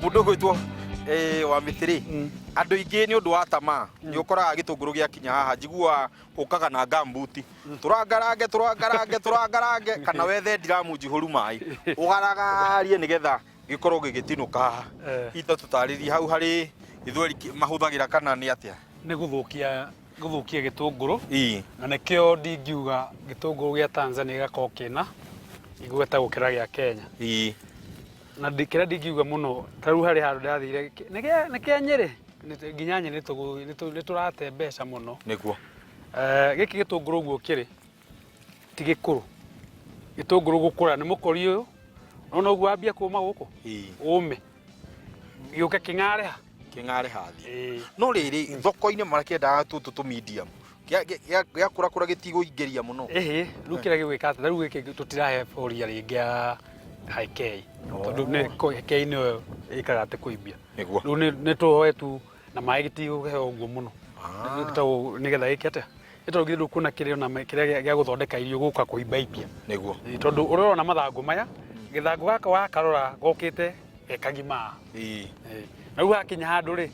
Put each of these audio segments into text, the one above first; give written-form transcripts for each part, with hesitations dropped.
mundu gwitwo wa mitiri andu ingi ni undu wa tama ni ukoraga gitunguru giakinya haha njigua ukaga na gambuti turangarange kana wethe ndiramu njihuru mai ugaragarie nigetha gikorwo gigitinuka ito tutaririe hau hari ithweri mahuthagira kana ni atia ni guthukia gitunguru na nikio ndingiuga gitunguru gia Tanzania gako kina igweta gukira gia Kenya na ndikira ndingiuga muno taru hari handu ndathire nike Nyeri nginya Nyeri ni turate mbeca muno niguo giki gitunguru guo kiri ti gikuru gitunguru gukura ni mukori uyu nona uguo ambia kuma guku ume yuke kingare hathi no riri thoko-ini marakiendaga tu medium gia kura gitigo ingeria muno rukira gigwika ati riu giki tutirahe boria ringi ya IK tondu ni IK no ikaga ati kuibia riu ni tuhoe tu na mai gitigo he uguo muno nigetha gikete ito ngiru kuna kirio na kiria gia guthondeka irio guka kuiba ipia niguo tondu urona mathangu maya githangu gaka wakarora gokite ekagima na riu hakinya handu ri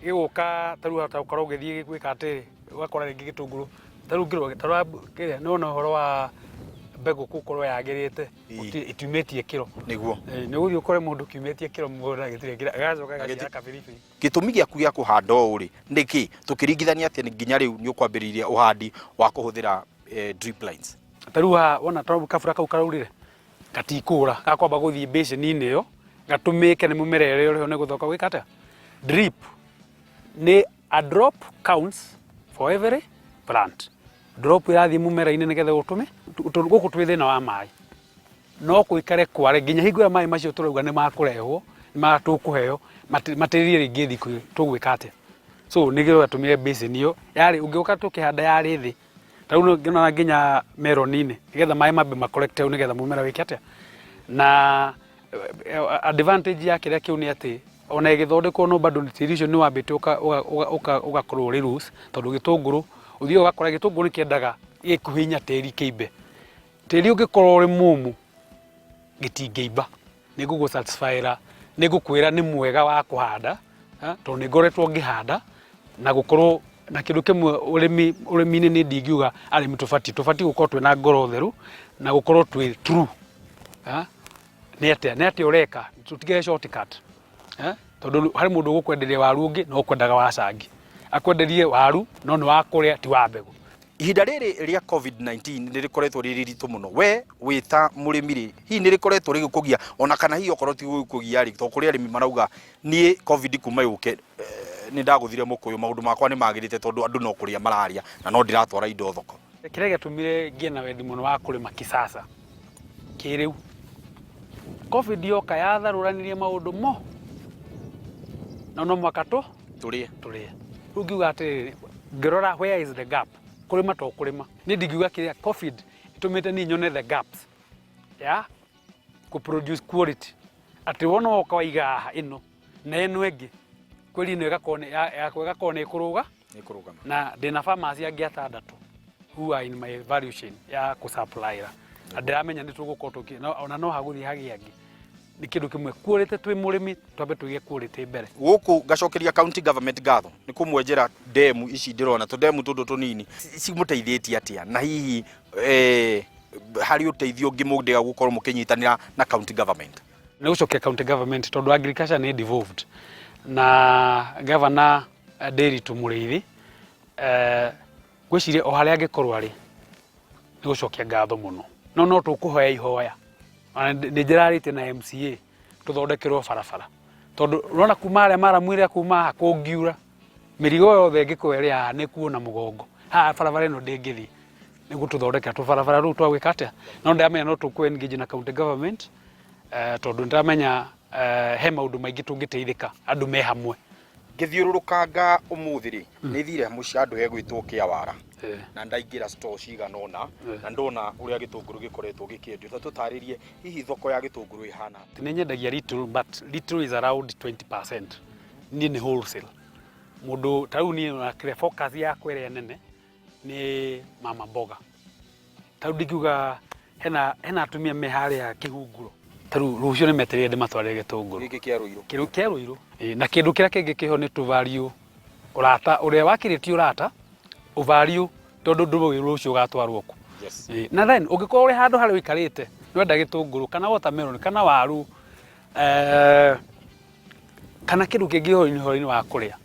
giguka taru hata ukorwo githii gwika ati ugakora ringi gitunguru taru ngiro taru kiria nona horo wa mbegu kukorwo yagirite itumetie kiro niguo ni guthi ukore mundu kiumetie kiro mugura gitire gacoka gaka biribiri gitumi giaku gia kuhanda uri niki tukiringithania ati nginya riu ni ukwambiriria uhandi wa kuhuthira drip lines taru wona taru kabura kau karaurire gatikura gakwamba guthii basin-ini yo gatumike ni mumerere uri ne guthoka gwikata drip ni a drop counts for every plant drop irathi mumera-ini nigetha utume guku twi thina wa mai no kuikare kware nginya hingo ya mai macio turauga ni makurehwo ni matukuheo matiririe ringi thiku tugwikate so nigiro atumire basin iyo yari ungiuka tukihanda yari thi tau ngina nginya melon-ini nigetha mai mabe makolekte nigetha mumera wikate na advantage ya kiria kiu ni ati ona igithondekwo no bado nutrition ni wambite ugakorwo ri loose tondu gitunguru uthio ugakora gitunguru kiendaga gikuhinya tiri kiibe tiri ungikorwo ri mumu gitingeiba nigugu satisfyra nigukwira ni mwega wa kuhanda tondu ni ngoretwo ngihanda na gukorwo na kindu kimwe urimi-ini ni ndingiuga arimi tufati gukorwo twina ngoro theru na gukorwo twi true ni ati ureka tutigire shortcut tondu hari mundu gukwenderia waru ungi no kwendaga wacangi akwenderie waru no ni wakuria ti wa mbegu ihinda riri ria COVID-19 nirikoretwo ririritu muno we wita murimiri hi nirikoretwo rigikugia ona kana hi okorwo ti gukugia ri to kuri arimi marauga ni COVID kuma yuke ni ndaguthire mukuyu maundu makwa ni magirite tondu andu no kuria mararia na no ndiratwara indo thoko kiria giatumire ngie na wendi muno wa kurima kisasa kiriu COVID yoka yatharuranirie maundu mo na no mwakato turie riu ngiuga ati ngirora where is the gap kurima to kurima ni ndingiuga kiria COVID itumite ni nyone the gaps ku produce quality ati wona ukawaiga ino na ino egi kweli no igakone ikuruga na ndina pharmacy angi atandatu who are in my value chain ya ku supplier ndiramenya ni tugukorwo ona no haguthi hagiangi ni kindu kimwe kuorete twi murimi twambe tugie kuorete mbere guku gacokeria county government gatho ni kumwenjera demu ici ndirona to demu tundu tunini cimuteithietie atia na hihi hari uteithio ungi mundiga gukorwo mukinyitanira na county government ni gucokia county government tondu agriculture ni devolved na governor Nderi Tumureithi gwiciria o haria angikorwo ari ni gucokia ngatho muno no tukuhoya ihoya ni njirarite na MCA tuthondekerwo barabara tondu urona kuma aria maramwire kuma hakungiura mirigo yothe ngikweria ni kuona mugongo barabara ino ndingithi ni gututhondekera tubarabara ru twagwikate no ndamenya no tukwe engage na county government tondu ndamenya he maundu maingi tungiteithika andu me hamwe ngithiururukanga umuthiri ni thire muci andu hegwitwo Kiawara na ndaingira store ciganona na ndona uria gitunguru gikoretwo gikiendio tutaririe hihi thoko ya gitunguru ihana ni nyendagia little but little is around 20% ni wholesale mundu tau ni nakire focus ya kwere nene ni mama mboga tau ndingiuga hena atumia me haria kihunguro taru rucio ni metereire ndimatwarire gitunguru giki kia ruiru kiru kia ruiru na kindu kiria kingi kiho ni tuvariu urata uria wakiritie urata uvariu tondu nduru rucio gatwarwo ku yes na then ungikorwo uri handu hari wikarite nwenda gitunguru kana watermelon kana waru kana kindu kingi hori-ini wa kuria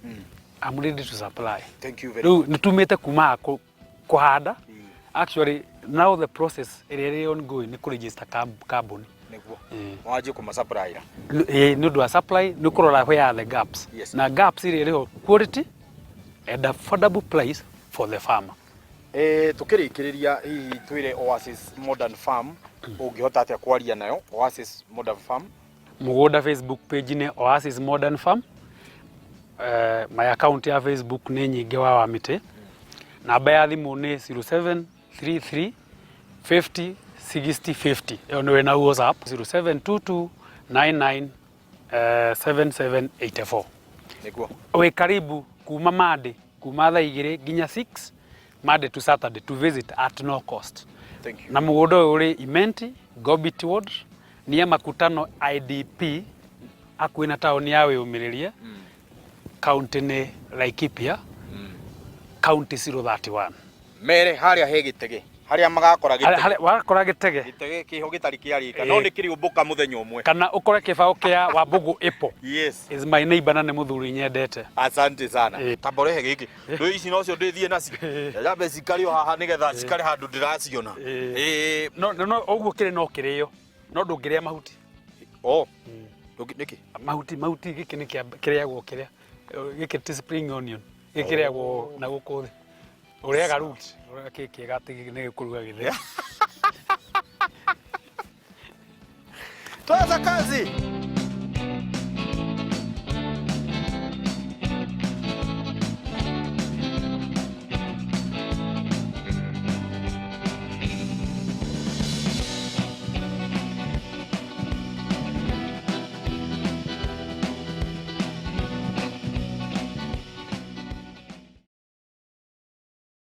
I'm ready to supply. Thank you very much. Nitumite kuma kuhanda actually now the process is ongoing ni ku register carbon niguo waje kuma supply ni ndu supply ni kurora where are the gaps na gaps iriho quality and affordable price for the farmer. Tukirikiriria hihi twire Oasis Modern Farm ungihota atia kwaria nayo Oasis Modern Farm mugunda Facebook page ni Oasis Modern Farm. My account ya Facebook ni Nyingi wa Wamiti. Namba ya thimu ni 0733 50 60 50. Iyo niwe na WhatsApp 0722 99 7784. niguo We karibu kuma Monday kuma thaa 2 nginya 6 Monday to Saturday to visit at no cost. Thank you. Na mugunda uri Imenti Gobit Ward ni Makutano IDP akuina taoni ya Wĩyũmĩrĩrie. County ni Laikipia. County 031. Mere haria he gitege haria magakora gitege Haria wakora gitege kiho gitari kiarika no ni kiriumbuka muthenya umwe kana ukore kibao kia Wambugu Ipo. Yes Is my neighbor na ni muthuri nyendete. Asante sana tamborehe giki ndo ici no cio ndithie nacio yabe cikari o haha nigetha cikari handu ndiraciona no uguo kire no kirio no ndungiria mahuti niki mahuti giki ni kiriagwo kiria giki ti spring onion gikiriagwo na guku thi uriaga root uria kiki gati ni gikuruga githeri twaza kazi.